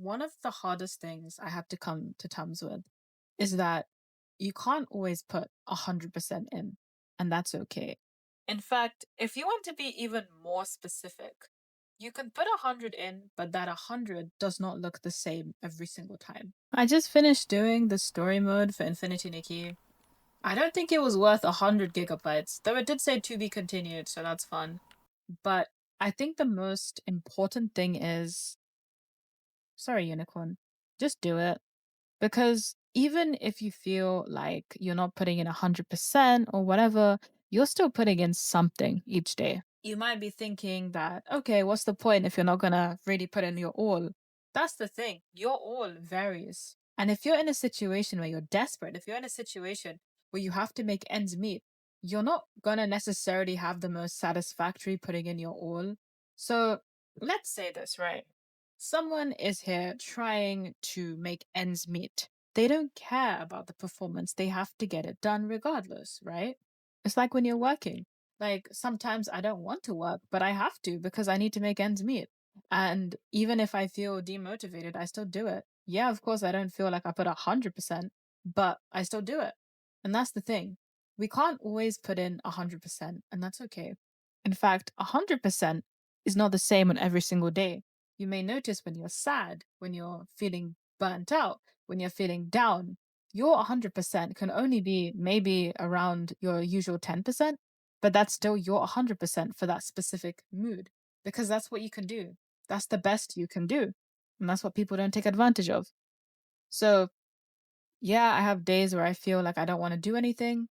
one of the hardest things I have to come to terms with is that you can't always put 100% in, and that's okay. In fact, if you want to be even more specific, you can put 100 in, but that 100 does not look the same every single time. I just finished doing the story mode for Infinity Nikki. I don't think it was worth 100 gigabytes, though it did say to be continued, so that's fun. But I think the most important thing is, sorry, Unicorn, just do it. Because even if you feel like you're not putting in 100% or whatever, you're still putting in something each day. You might be thinking that, okay, what's the point if you're not gonna really put in your all? That's the thing. Your all varies. And if you're in a situation where you're desperate, if you're in a situation where you have to make ends meet, you're not gonna necessarily have the most satisfactory putting in your all. So let's say this, right? Someone is here trying to make ends meet. They don't care about the performance. They have to get it done regardless, right? It's like when you're working. Like sometimes I don't want to work, but I have to because I need to make ends meet. And even if I feel demotivated, I still do it. Yeah, of course, I don't feel like I put 100%, but I still do it. And that's the thing. We can't always put in 100%, and that's okay. In fact, 100% is not the same on every single day. You may notice when you're sad, when you're feeling burnt out, when you're feeling down, your 100% can only be maybe around your usual 10%, but that's still your 100% for that specific mood because that's what you can do. That's the best you can do. And that's what people don't take advantage of. So, yeah, I have days where I feel like I don't want to do anything,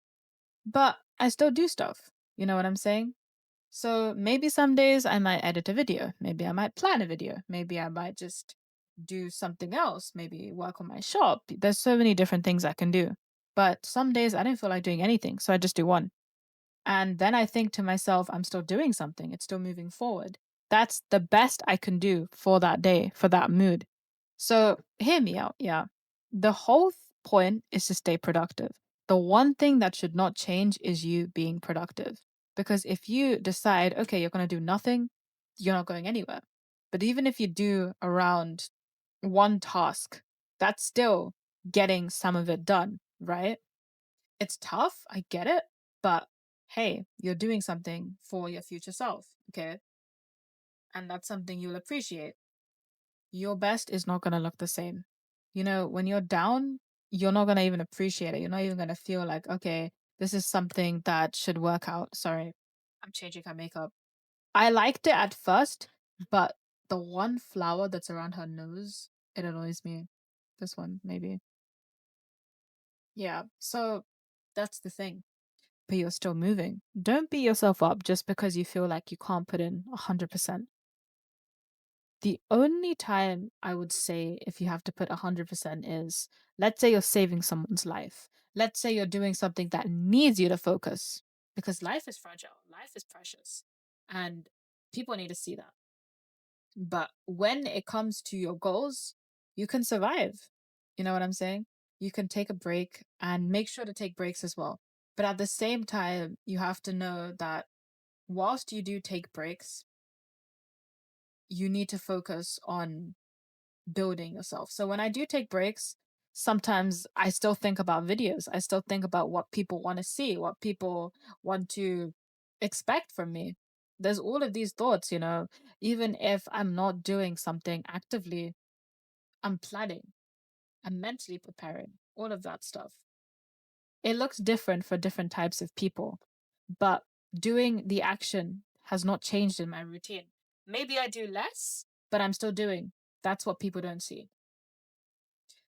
but I still do stuff. You know what I'm saying? So maybe some days I might edit a video. Maybe I might plan a video. Maybe I might just do something else. Maybe work on my shop. There's so many different things I can do. But some days I don't feel like doing anything. So I just do one. And then I think to myself, I'm still doing something. It's still moving forward. That's the best I can do for that day, for that mood. So hear me out. Yeah. The whole point is to stay productive. The one thing that should not change is you being productive. Because if you decide, okay, you're going to do nothing, you're not going anywhere. But even if you do around one task, that's still getting some of it done, right? It's tough, I get it, but hey, you're doing something for your future self, okay? And that's something you'll appreciate. Your best is not going to look the same. You know, when you're down, you're not going to even appreciate it. You're not even going to feel like, okay, this is something that should work out. Sorry, I'm changing her makeup. I liked it at first, but the one flower that's around her nose, it annoys me. This one, maybe. Yeah. So that's the thing. But you're still moving. Don't beat yourself up just because you feel like you can't put in 100%. The only time I would say if you have to put 100% is, let's say you're saving someone's life. Let's say you're doing something that needs you to focus because life is fragile, life is precious, and people need to see that. But when it comes to your goals, you can survive. You know what I'm saying? You can take a break and make sure to take breaks as well. But at the same time, you have to know that whilst you do take breaks, you need to focus on building yourself. So when I do take breaks, sometimes I still think about videos. I still think about what people want to see, what people want to expect from me. There's all of these thoughts, you know, even if I'm not doing something actively, I'm planning, I'm mentally preparing, all of that stuff. It looks different for different types of people, but doing the action has not changed in my routine. Maybe I do less, but I'm still doing. That's what people don't see.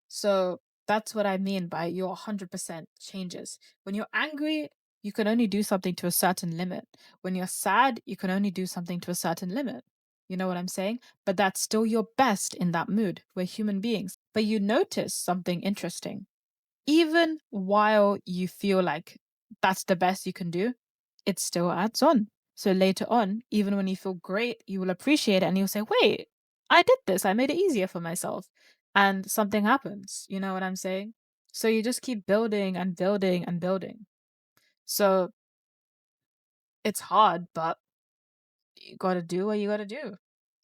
So that's what I mean by your 100% changes. When you're angry, you can only do something to a certain limit. When you're sad, you can only do something to a certain limit. You know what I'm saying? But that's still your best in that mood. We're human beings. But you notice something interesting. Even while you feel like that's the best you can do, it still adds on. So later on, even when you feel great, you will appreciate it and you'll say, wait, I did this. I made it easier for myself. And something happens. You know what I'm saying? So you just keep building and building and building. So it's hard, but you got to do what you got to do.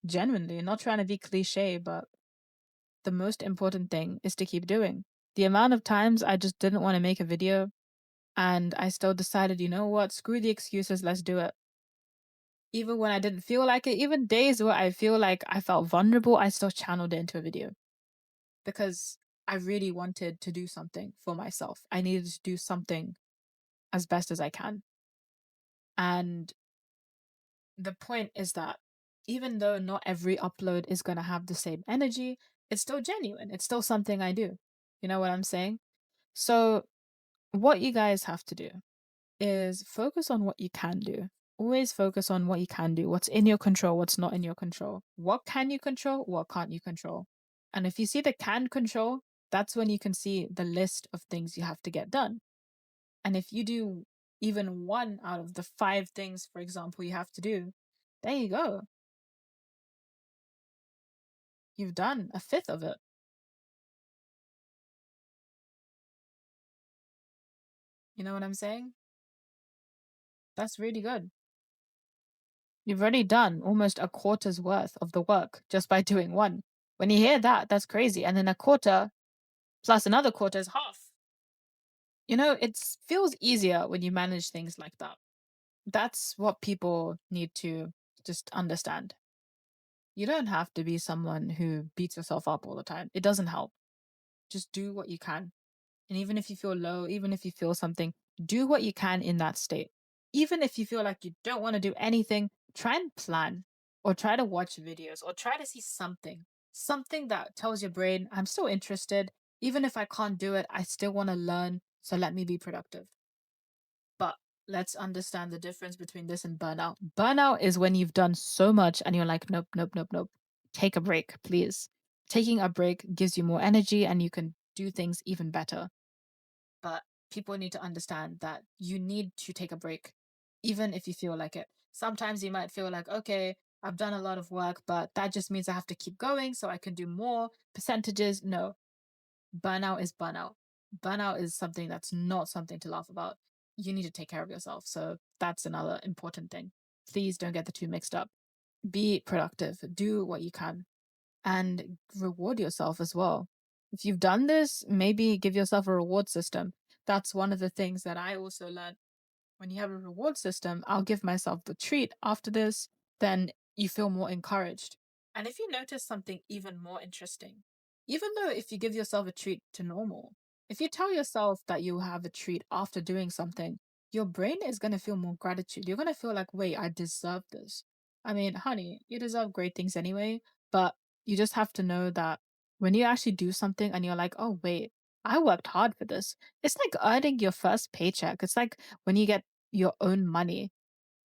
Genuinely, not trying to be cliche, but the most important thing is to keep doing. The amount of times I just didn't want to make a video and I still decided, you know what, screw the excuses, let's do it. Even when I didn't feel like it, even days where I feel like I felt vulnerable, I still channeled it into a video because I really wanted to do something for myself. I needed to do something as best as I can. And the point is that even though not every upload is going to have the same energy, it's still genuine. It's still something I do. You know what I'm saying? So, what you guys have to do is focus on what you can do. Always focus on what you can do, what's in your control, what's not in your control. What can you control? What can't you control? And if you see the can control, that's when you can see the list of things you have to get done. And if you do even one out of the five things, for example, you have to do, there you go. You've done a fifth of it. You know what I'm saying? That's really good. You've already done almost a quarter's worth of the work just by doing one. When you hear that, that's crazy. And then a quarter plus another quarter is half. You know, it feels easier when you manage things like that. That's what people need to just understand. You don't have to be someone who beats yourself up all the time. It doesn't help. Just do what you can. And even if you feel low, even if you feel something, do what you can in that state. Even if you feel like you don't want to do anything, try and plan or try to watch videos or try to see something that tells your brain, I'm still interested. Even if I can't do it, I still want to learn. So let me be productive. But let's understand the difference between this and burnout. Burnout is when you've done so much and you're like, nope, nope, nope, nope. Take a break, please. Taking a break gives you more energy and you can do things even better. But people need to understand that you need to take a break, even if you feel like it. Sometimes you might feel like, okay, I've done a lot of work, but that just means I have to keep going so I can do more percentages. No, burnout is burnout. Burnout is something that's not something to laugh about. You need to take care of yourself. So that's another important thing. Please don't get the two mixed up. Be productive, do what you can, and reward yourself as well. If you've done this, maybe give yourself a reward system. That's one of the things that I also learned. When you have a reward system, I'll give myself the treat after this, then you feel more encouraged. And if you notice something even more interesting, even though if you give yourself a treat to normal, if you tell yourself that you have a treat after doing something, your brain is going to feel more gratitude. You're going to feel like, wait, I deserve this. I mean, honey, you deserve great things anyway, but you just have to know that when you actually do something and you're like, oh, wait, I worked hard for this. It's like earning your first paycheck. It's like when you get your own money,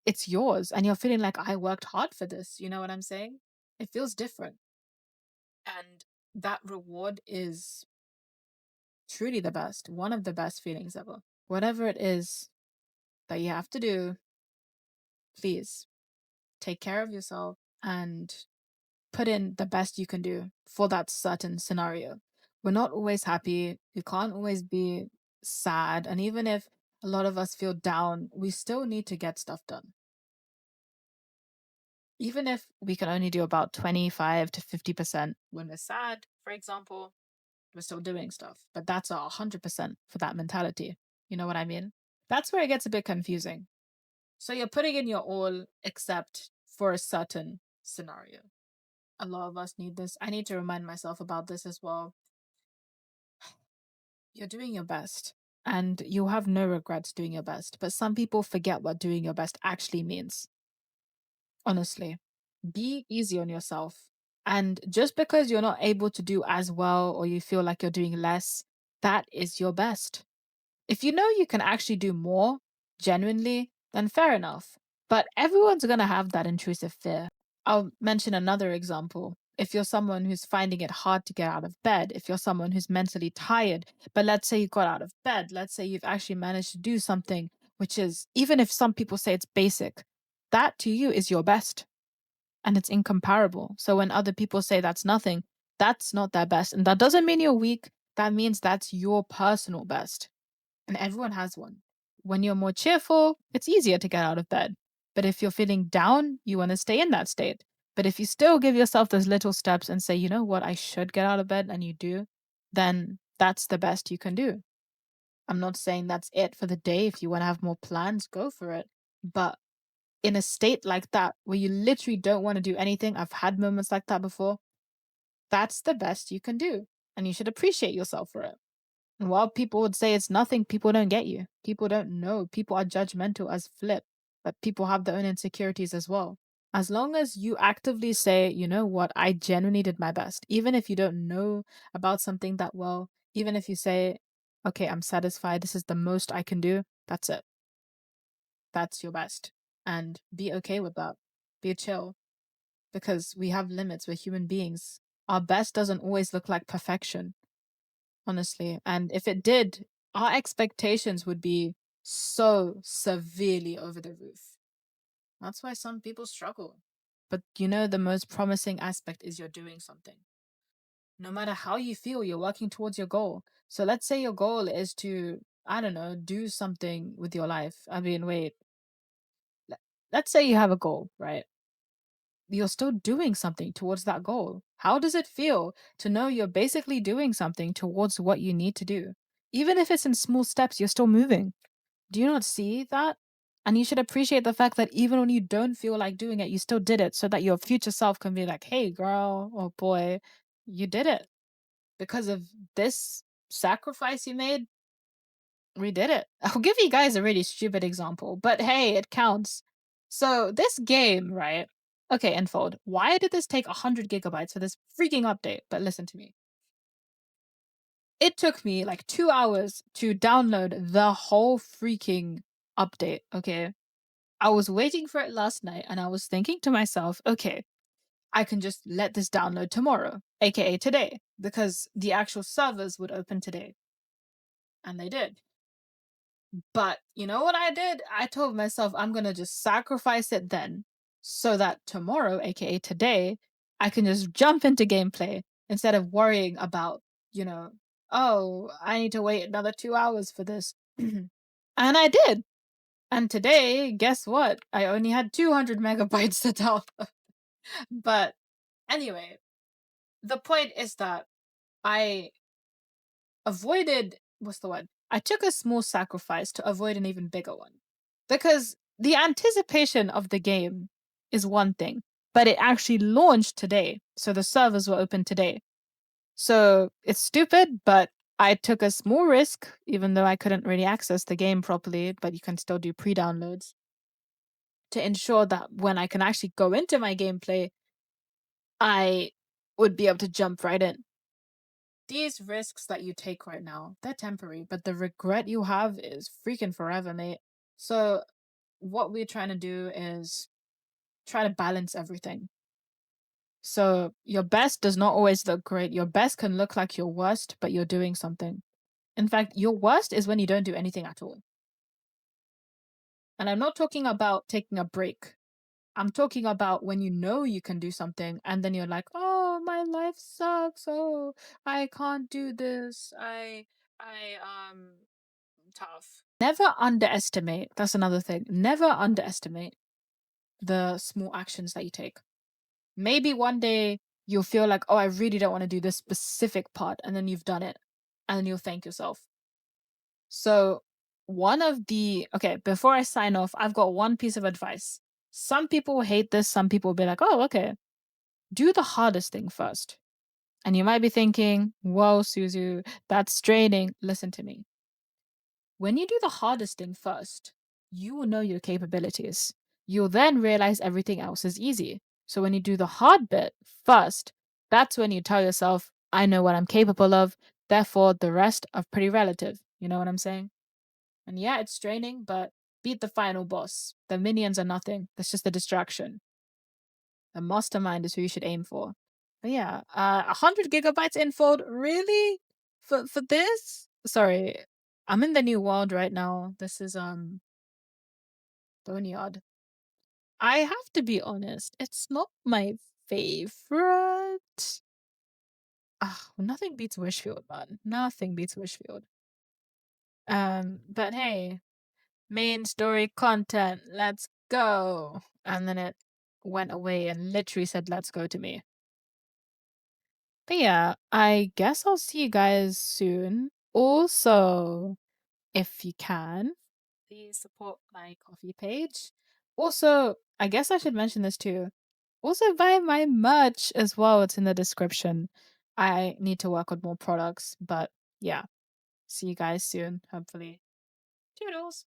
it's yours and you're feeling like I worked hard for this. You know what I'm saying? It feels different. And that reward is truly the best, one of the best feelings ever. Whatever it is that you have to do, please take care of yourself and put in the best you can do for that certain scenario. We're not always happy. We can't always be sad. And even if a lot of us feel down, we still need to get stuff done. Even if we can only do about 25 to 50% when we're sad, for example, we're still doing stuff. But that's 100% for that mentality. You know what I mean? That's where it gets a bit confusing. So you're putting in your all except for a certain scenario. A lot of us need this. I need to remind myself about this as well. You're doing your best and you have no regrets doing your best. But some people forget what doing your best actually means. Honestly, be easy on yourself. And just because you're not able to do as well or you feel like you're doing less, that is your best. If you know you can actually do more genuinely, then fair enough. But everyone's going to have that intrusive fear. I'll mention another example. If you're someone who's finding it hard to get out of bed, if you're someone who's mentally tired, but let's say you got out of bed, let's say you've actually managed to do something, which is, even if some people say it's basic, that to you is your best and it's incomparable. So when other people say that's nothing, that's not their best. And that doesn't mean you're weak. That means that's your personal best. And everyone has one. When you're more cheerful, it's easier to get out of bed. But if you're feeling down, you want to stay in that state. But if you still give yourself those little steps and say, you know what, I should get out of bed, and you do, then that's the best you can do. I'm not saying that's it for the day. If you want to have more plans, go for it. But in a state like that, where you literally don't want to do anything, I've had moments like that before, that's the best you can do. And you should appreciate yourself for it. And while people would say it's nothing, people don't get you. People don't know. People are judgmental as flip, but people have their own insecurities as well. As long as you actively say, you know what, I genuinely did my best, even if you don't know about something that well, even if you say, okay, I'm satisfied, this is the most I can do, that's it. That's your best. And be okay with that. Be chill because we have limits. We're human beings. Our best doesn't always look like perfection, honestly. And if it did, our expectations would be so severely over the roof. That's why some people struggle. But you know, the most promising aspect is you're doing something. No matter how you feel, you're working towards your goal. So let's say your goal is to, I don't know, do something with your life. I mean, wait, le- let's say you have a goal, right? You're still doing something towards that goal. How does it feel to know you're basically doing something towards what you need to do? Even if it's in small steps, you're still moving. Do you not see that? And you should appreciate the fact that even when you don't feel like doing it, you still did it so that your future self can be like, hey, girl or boy, you did it. Because of this sacrifice you made, we did it. I'll give you guys a really stupid example, but hey, it counts. So, this game, right? Okay, Enfold. Why did this take 100 gigabytes for this freaking update? But listen to me. It took me like 2 hours to download the whole freaking update, okay? I was waiting for it last night and I was thinking to myself, okay, I can just let this download tomorrow, aka today, because the actual servers would open today. And they did. But you know what I did? I told myself I'm going to just sacrifice it then so that tomorrow, aka today, I can just jump into gameplay instead of worrying about, you know, oh, I need to wait another 2 hours for this. And I did. And today, guess what? I only had 200 megabytes to download. But anyway, the point is that I avoided, what's the word? I took a small sacrifice to avoid an even bigger one. Because the anticipation of the game is one thing, but it actually launched today. So the servers were open today. So it's stupid, but I took a small risk, even though I couldn't really access the game properly, but you can still do pre downloads to ensure that when I can actually go into my gameplay, I would be able to jump right in. These risks that you take right now, they're temporary, but the regret you have is freaking forever, mate. So, what we're trying to do is try to balance everything. So, your best does not always look great. Your best can look like your worst, but you're doing something. In fact, your worst is when you don't do anything at all. And I'm not talking about taking a break. I'm talking about when you know you can do something and then you're like, "Oh, my life sucks. Oh, I can't do this. I tough." Never underestimate. That's another thing. Never underestimate the small actions that you take. Maybe one day you'll feel like, "Oh, I really don't want to do this specific part," and then you've done it and then you'll thank yourself. So, okay, before I sign off, I've got one piece of advice. Some people will hate this, some people will be like, "Oh, okay." Do the hardest thing first. And you might be thinking, "Whoa, Suzu, that's straining." Listen to me. When you do the hardest thing first, you will know your capabilities. You'll then realize everything else is easy. So when you do the hard bit first, that's when you tell yourself, I know what I'm capable of. Therefore, the rest are pretty relative. You know what I'm saying? And yeah, it's straining, but beat the final boss. The minions are nothing. That's just a distraction. The mastermind is who you should aim for. But yeah, 100 gigabytes infold, really? For this? Sorry, I'm in the new world right now. This is Boneyard. I have to be honest, it's not my favorite. Ah, nothing beats Wishfield, man. Nothing beats Wishfield. But hey, main story content. Let's go. And then it went away and literally said, "Let's go" to me. But yeah, I guess I'll see you guys soon. Also, if you can, please support my coffee page. Also, I guess I should mention this too. Also, buy my merch as well. It's in the description. I need to work on more products, but yeah, see you guys soon, hopefully. Toodles.